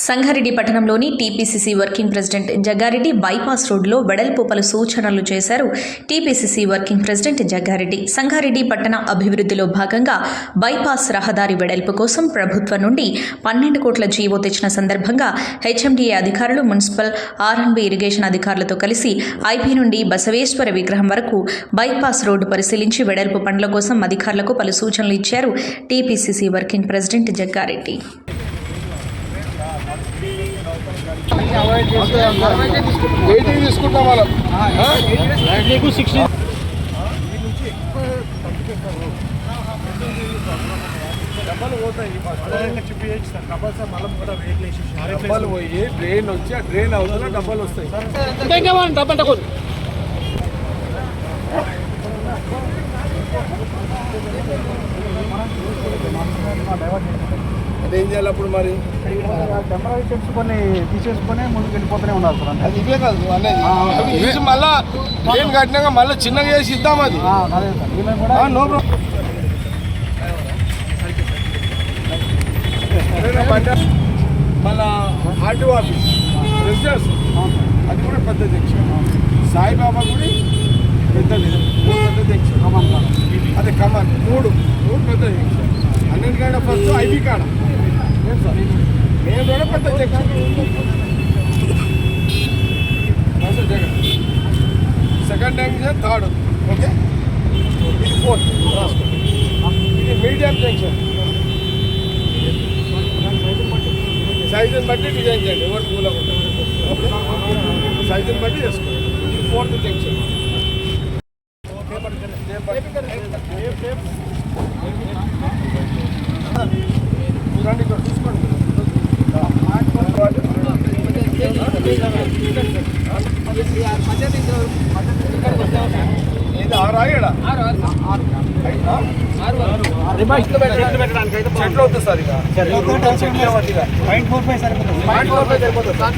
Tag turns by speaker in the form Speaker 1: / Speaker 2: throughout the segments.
Speaker 1: సంగారెడ్డి పట్టణంలోని TPCC working president Jaggareddy bypass రోడ్డులో వెడల్పు పలు సూచనలు చేశారు. TPCC working president Jaggareddy Sangareddy పట్టణ అభివృద్ధిలో భాగంగా బైపాస్ రహదారి వెడల్పు కోసం ప్రభుత్వం నుండి 12 కోట్ల జీవో తెచ్చిన సందర్భంగా హెచ్ఎండిఏ అధికారులు, మున్సిపల్ ఆర్ఎండ్బి ఇరిగేషన్ అధికారులతో కలిసి ఐపీ నుండి బసవేశ్వర విగ్రహం వరకు బైపాస్ రోడ్డు పరిశీలించి వెడల్పు పనుల కోసం అధికారులకు పలు సూచనలు ఇచ్చారు. టీపీసీసీ వర్కింగ్ ప్రెసిడెంట్ జగ్గారెడ్డి
Speaker 2: తీసుకుంటాం వాళ్ళం డబ్బాలు పోతాయి డబ్బాలు పోయి డ్రైన్ వచ్చి ఆ డ్రైన్ అవుతున్నా డబ్బాలు వస్తాయి. అదేం చేయాలి అప్పుడు మరి
Speaker 3: టెంపరీ చేసుకొని తీసేసుకొని ముందుకు వెళ్ళిపోతూనే ఉన్నారు సార్.
Speaker 2: అది ఇవే కాదు అనేది మళ్ళా డ్రైన్ కట్టినాక మళ్ళీ చిన్నగా చేసి ఇద్దాం. అది నో ప్రాబ్లం. మళ్ళా ఆర్టీఓ ఆఫీస్ రెసిడెన్స్ అది కూడా పెద్ద జంక్షన్. సాయిబాబా గుడి పెద్దది, పెద్ద జంక్షన్. అదే కమాన్ మూడు పెద్ద జంక్షన్. అన్నింటికంటే ఫస్ట్ ఐబీ కాడ నేను కూడా పెద్ద junction. Second junction, third. Okay, ఇది ఫోర్త్. ఇది మీడియం జంక్షన్. సైజుని బట్టి డిజైన్ చేయండి, ఎవరు కూలగా ఉంటుంది. ఓకే, సైజుని బట్టి చేసుకోండి. ఇది ఫోర్త్ జంక్షన్. రండి ఇక్కడ చూసుకోండి. ఇది 6 ఆగేడా చెట్లు అవుతుంది సార్. ఇక చెట్లు ఏమవుతుంది? 0.45 సరిపోతుంది సార్.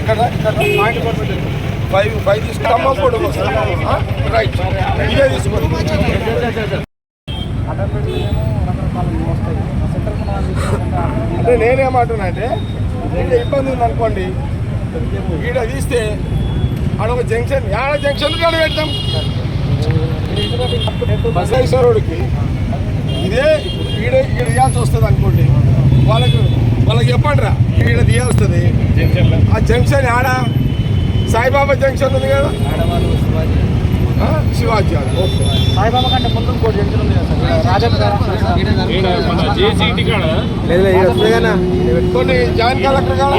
Speaker 2: ఇక్కడ 0.45 తీసుకుంటాం. రైట్, ఇదే తీసుకోండి. అంటే నేనేమంటున్నా అంటే ఇంకా ఇబ్బంది ఉంది అనుకోండి, ఈడ తీస్తే ఆడొక జంక్షన్, యాడ జంక్షన్ కాడ పెడతాం. బసవేశ్వరుడికి ఇదే ఈడ తీయాల్సి వస్తుంది అనుకోండి. వాళ్ళకి చెప్పండి రా, ఈడ తీయాల్సి వస్తుంది. ఆ జంక్షన్ ఆడ సాయిబాబా జంక్షన్ ఉంది కదా, శివాజీ.
Speaker 3: సాయిబాబా కంటే ముందు ఇంకోటి జంక్షన్ ఉంది
Speaker 2: కొన్ని జాయింట్ కలెక్టర్ కాడ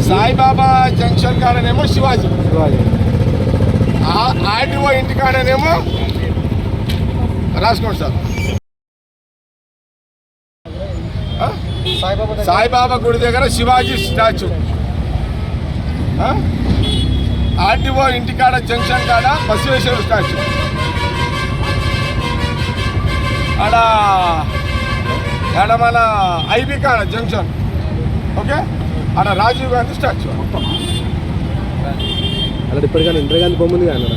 Speaker 2: సాయిబాబా జంక్షన్ కాడనేమో శివాజీ, ఆర్టీఓ ఇంటి కాడనేమో రాసుకోండి సార్. సాయిబాబా గుడి దగ్గర శివాజీ స్టాచ్యూ, ఆర్టీఓ ఇంటికాడ జంక్షన్ కాడ బసవేశ్వర స్టాచ్యూ, ఆడ మన ఐబీ కాడ జంక్షన్. ఓకే, ఆడ రాజీవ్ గాంధీ స్టాచ్యూ.
Speaker 3: అలా ఇప్పటికైనా ఇందిరాగాంధీ బొమ్మ ఉంది కదా,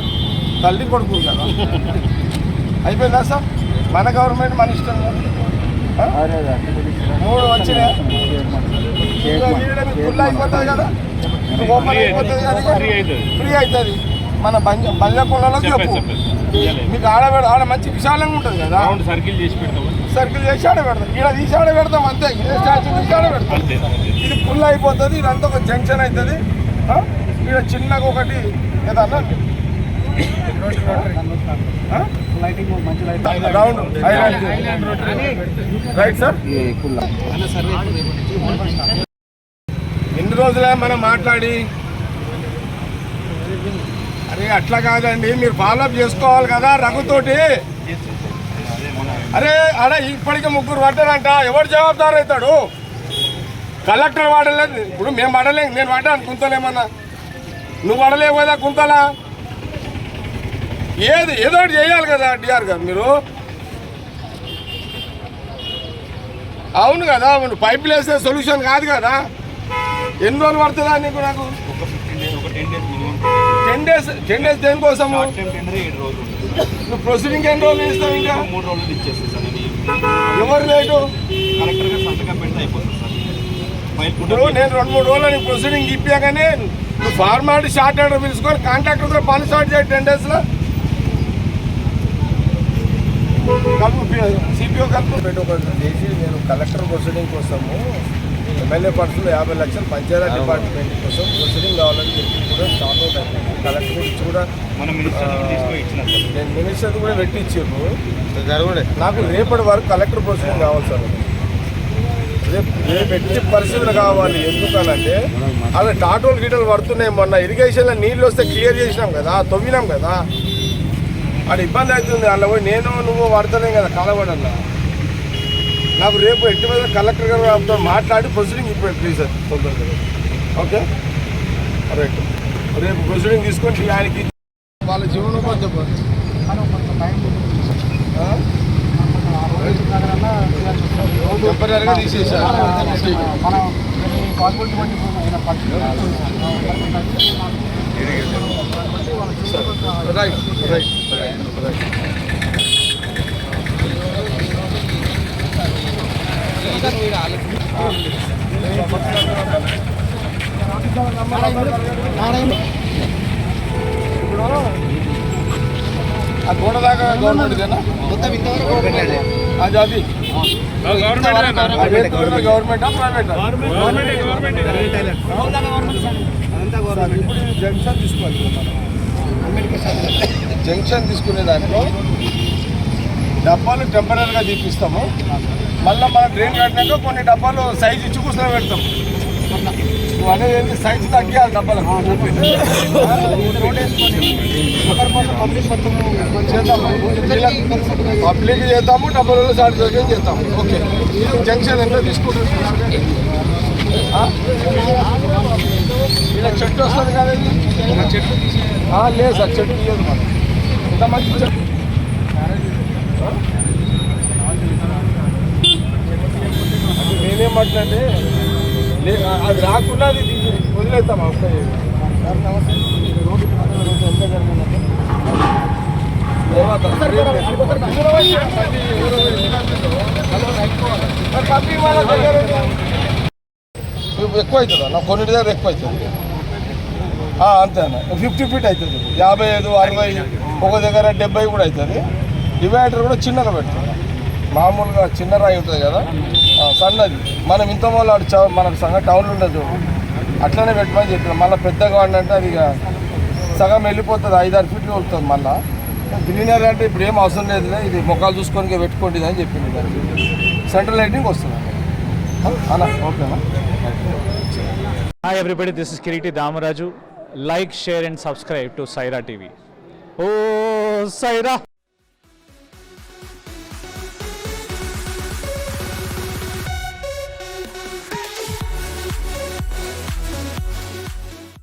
Speaker 2: తల్లి కొడుకు కదా. అయిపోయిందా సార్? మన గవర్నమెంట్ మన ఇష్టం. 3 వచ్చినాయి, ఫుల్ అయిపోతుంది కదా, ఓపెన్ అయిపోతుంది కదా, ఫ్రీ అవుతుంది. మన బల్యకుండలో చెప్పు, మీకు ఆడ మంచి విశాలంగా ఉంటుంది కదా, సర్కిల్ చేసి ఆడ పెడతాం. ఈడ తీసి ఆడ పెడతాం అంతే. ఇదే స్టాచ్యూ తీసి ఆడ పెడతాం. ఇది ఫుల్ అయిపోతుంది. ఇదంతా ఒక జంక్షన్ అవుతుంది. ఈడ చిన్నగా ఒకటి ఏదన్నా రౌండ్ రైట్ సార్. ఎన్ని రోజులే మనం మాట్లాడి, అరే అట్లా కాదండి, మీరు ఫాలోఅప్ చేసుకోవాలి కదా రఘుతోటి. అరే అలా ఇప్పటికీ 3 పడ్డారంట, ఎవరు జవాబుదారు అవుతాడు? కలెక్టర్ వాడలేదు. ఇప్పుడు మేము పడలేం, నేను పడ్డాను కుంతలేమన్నా, నువ్వు పడలేవు కదా కుంతలా. ఏదో ఒకటి చేయాలి కదా డిఆర్ గారు మీరు. అవును కదా, పైపులు వేస్తే సొల్యూషన్ కాదు కదా. ఎన్ని రోజులు పడుతుందా నీకు? నాకు 10 days దేనికోసము? నువ్వు ప్రొసీడింగ్ ఎన్ని రోజులు ఇస్తావు ఇంకా
Speaker 4: 3 రోజులు ఇచ్చేస్తాను సార్ నేను
Speaker 2: ఎవరు లేటు
Speaker 4: కలెక్టర్ గారు సంతకం పెడితే అయిపోతుంది సార్ ఫైల్ కూడా
Speaker 2: ఇప్పుడు నేను 2-3 రోజులు నీకు ప్రొసీడింగ్ ఇప్పాగానే నువ్వు ఫార్మాలిటీ షార్ట్ ఆర్డర్ పిలుచుకొని కాంట్రాక్టర్తో పని స్టార్ట్ చేయి 10 డేస్లో కలుపు సిపిఓ కలుపు
Speaker 5: చేసి నేను కలెక్టర్ ప్రొసీడింగ్ కోసము ఎమ్మెల్యే పర్సులు 50 లక్షలు పంచాయతీ డిపార్ట్మెంట్ కోసం ప్రొసీడింగ్ కావాలని చెప్పి కూడా స్టార్ట్ అవుట్ అయిపోయింది. కలెక్టర్ గురించి కూడా
Speaker 4: మనం మినిస్టర్ తీసుకొని ఇచ్చిన సార్
Speaker 5: నేను మినిస్టర్ కూడా పెట్టించారు. నాకు రేపటి వరకు కలెక్టర్ ప్రొసీడింగ్ కావాలి సార్. రేపు ఎట్టి పరిస్థితులు కావాలి. ఎందుకనంటే అలా టాటోలు గీటలు పడుతున్నాయి. మొన్న ఇరిగేషన్లో నీళ్ళు వస్తే క్లియర్ చేసినాం కదా, తవ్వినాం కదా, అది ఇబ్బంది అవుతుంది. అలా పోయి నేను నువ్వు పడతలేం కదా కలవడన్నా. నాకు రేపు ఎట్టి మీద కలెక్టర్ గారు మాట్లాడి ప్రొసీడింగ్ ఇప్పుడు ప్లీజ్ సార్ తొందరగా. Okay right. రేపు ప్రొసీడింగ్ తీసుకొని ఆయనకి వాళ్ళ జీవనోపాధి చెప్పండి. టెంపరీగా తీసేసారు.
Speaker 3: మనం పాస్పోర్ట్ బట్టి
Speaker 2: రైట్ రైట్ రైట్. ఆ గోడ దాకా గవర్నమెంట్ అది గవర్నమెంటా ప్రైవేటా? ఇప్పుడు జంక్షన్ తీసుకోవాలి. జంక్షన్ తీసుకునే దాంట్లో డబ్బాలు టెంపరీగా తీపిస్తాము. మళ్ళీ మన డ్రైన్ కట్టినాక కొన్ని డబ్బాలు సైజు ఇచ్చి కూర్చొని పెడతాం. నువ్వు అనేది ఏంటి సైజు తగ్గియాలి డబ్బాలకు. పబ్లిక్ చేద్దాము, డబ్బాలలో సాటిస్ఫాక్షన్ చేస్తాము. ఓకే జంక్షన్ ఎంత తీసుకుంటారు? ఇలా చెట్టు వస్తుంది కదా, చెట్టు లేదు సార్, చెట్టు లేదు మనం. ఇంత మంచి చెట్టు నేనేమంటే అది రాకుండా అది వదిలేస్తాం. ఎక్కువ అవుతుందా? నాకు కొన్ని దగ్గర ఎక్కువ అవుతుంది. అంతే అన్న 50 ఫీట్ అవుతుంది. 55, 60, ఒక దగ్గర 70 కూడా అవుతుంది. డివైడర్ కూడా చిన్నగా పెడుతుంది. మామూలుగా చిన్న రాయి ఉంటుంది కదా, సన్నది. మనం ఇంత మూల మనకు సగం టౌన్లో ఉండదు, అట్లనే పెట్టమని చెప్పిన. మళ్ళీ పెద్దగా అంటే అది సగం వెళ్ళిపోతుంది, 5-6 ఫీట్లు వెళ్తుంది. మళ్ళీ గ్రీనరీ అంటే ఇప్పుడు ఏం అవసరం లేదులే, ఇది మొక్కలు చూసుకొని పెట్టుకోండి అని చెప్పింది. దానికి సెంట్రల్ లైటింగ్ వస్తుంది అలా. ఓకేనా?
Speaker 6: Hi everybody, this is Kiriti Damaraju. Like, share and subscribe to Saira TV. Oh, Saira!